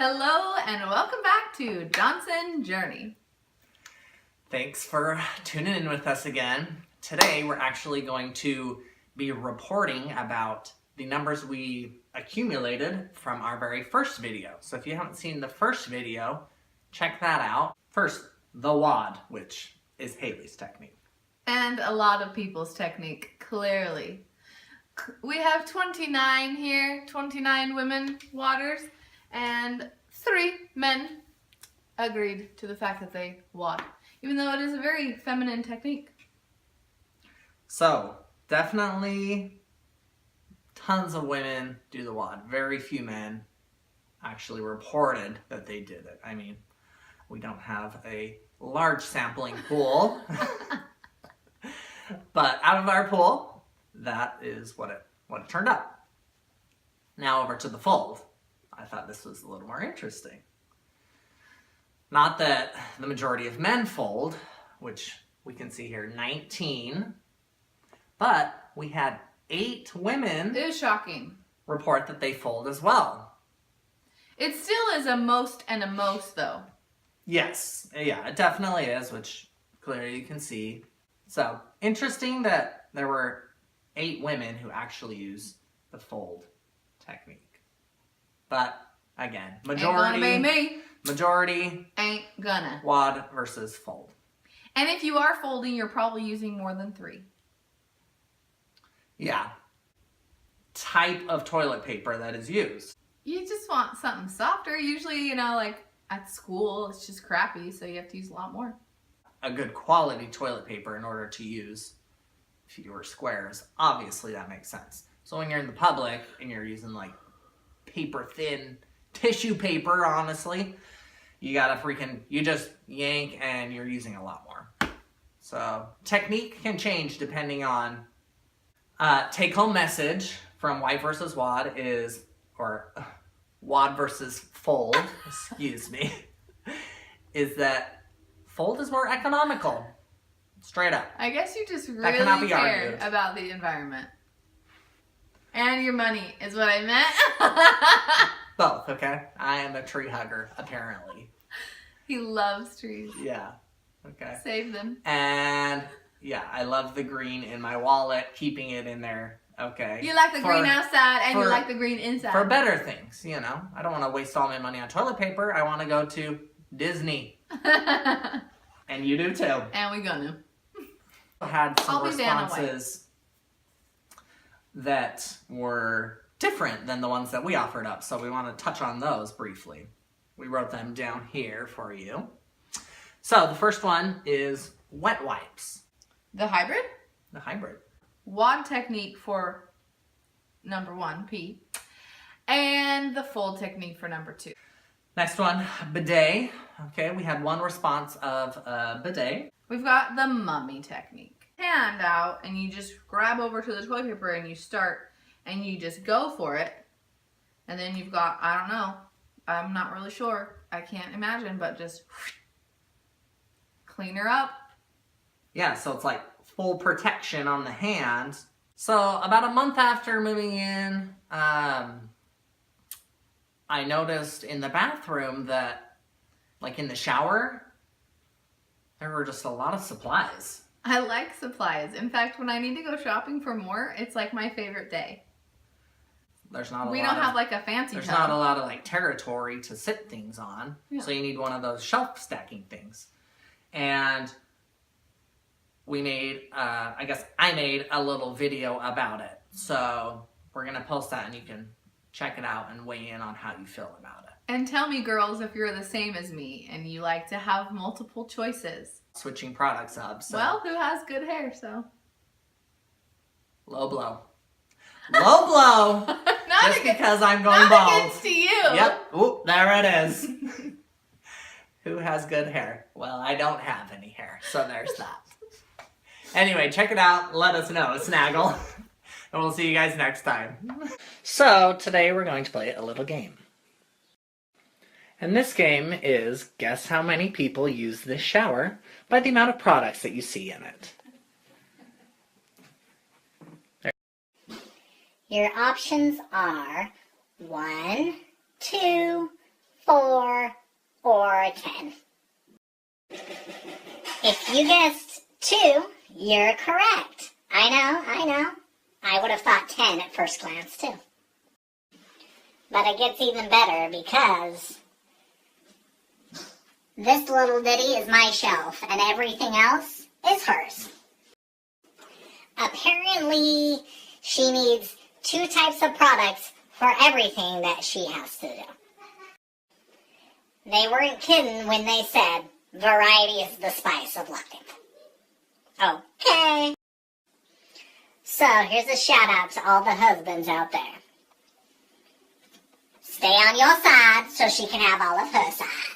Hello and welcome back to Johnson Journey. Thanks for tuning in with us again. Today we're actually going to be reporting about the numbers we accumulated from our very first video. So if you haven't seen the first video, check that out. First, the WOD, which is Haley's technique. And a lot of people's technique, clearly. We have 29 here, 29 women WODers, and 3 men agreed to the fact that they WOD, even though it is a very feminine technique. So, definitely tons of women do the WOD. Very few men actually reported that they did it. I mean, we don't have a large sampling pool, but out of our pool, that is what it turned up. Now over to the fold. I thought this was a little more interesting. Not that the majority of men fold, which we can see here, 19, but we had 8 women It is shocking. report that they fold as well. It still is a most and a most, though. Yes, yeah, it definitely is, which clearly you can see. So, interesting that there were 8 women who actually use the fold technique. But, again, majority... Ain't gonna be me. Majority... Ain't gonna. WOD versus fold. And if you are folding, you're probably using more than 3. Yeah. Type of toilet paper that is used. You just want something softer. Usually, like at school, it's just crappy, so you have to use a lot more. A good quality toilet paper in order to use fewer squares. Obviously, that makes sense. So when you're in the public and you're using like paper thin tissue paper, honestly, you just yank and you're using a lot more. So technique can change depending on take home message from White versus WOD is, or WOD versus fold, excuse me, is that fold is more economical. Straight up. I guess you just That cannot really be care argued. about the environment. And your money is what I meant. Both, okay? I am a tree hugger, apparently. He loves trees. Yeah. Okay. Save them. And yeah, I love the green in my wallet, keeping it in there. Okay. You like the green outside and you for- like the green inside. For better things, I don't want to waste all my money on toilet paper. I want to go to Disney. And you do too. And we gonna. Had some I'll be down away. responses that were different than the ones that we offered up, so we want to touch on those briefly. We wrote them down here for you. So the first one is wet wipes. The hybrid? The hybrid. WOD technique for number 1, P. And the fold technique for number 2. Next one, bidet. Okay, we had one response of bidet. We've got the mummy technique. Hand out and you just grab over to the toilet paper and you start and you just go for it. And then you've got, I don't know, I'm not really sure. I can't imagine, but just clean her up. Yeah, so it's like full protection on the hand. So about a month after moving in, I noticed in the bathroom that, like in the shower, there were just a lot of supplies. I like supplies. In fact, when I need to go shopping for more, it's like my favorite day. There's not a We lot don't of, have like a fancy There's tub. not a lot of like territory to sit things on. Yeah. So you need one of those shelf stacking things. And we made, I guess I made a little video about it. So we're going to post that and you can check it out and weigh in on how you feel about it. And tell me, girls, if you're the same as me and you like to have multiple choices. Switching products up. So. Well, who has good hair, so. Low blow. Low blow! Not Just against, because I'm going not bald. against you. Yep. Oop, there it is. Who has good hair? Well, I don't have any hair, so there's that. Anyway, check it out. Let us know, Snaggle. And we'll see you guys next time. So, today we're going to play a little game. And this game is guess how many people use this shower by the amount of products that you see in it. Your options are 1, 2, 4, or 10. If you guessed 2, you're correct. I know. I would have thought 10 at first glance, too. But it gets even better because this little ditty is my shelf and everything else is hers. Apparently, she needs 2 types of products for everything that she has to do. They weren't kidding when they said variety is the spice of life. Okay. So, here's a shout out to all the husbands out there. Stay on your side so she can have all of her side.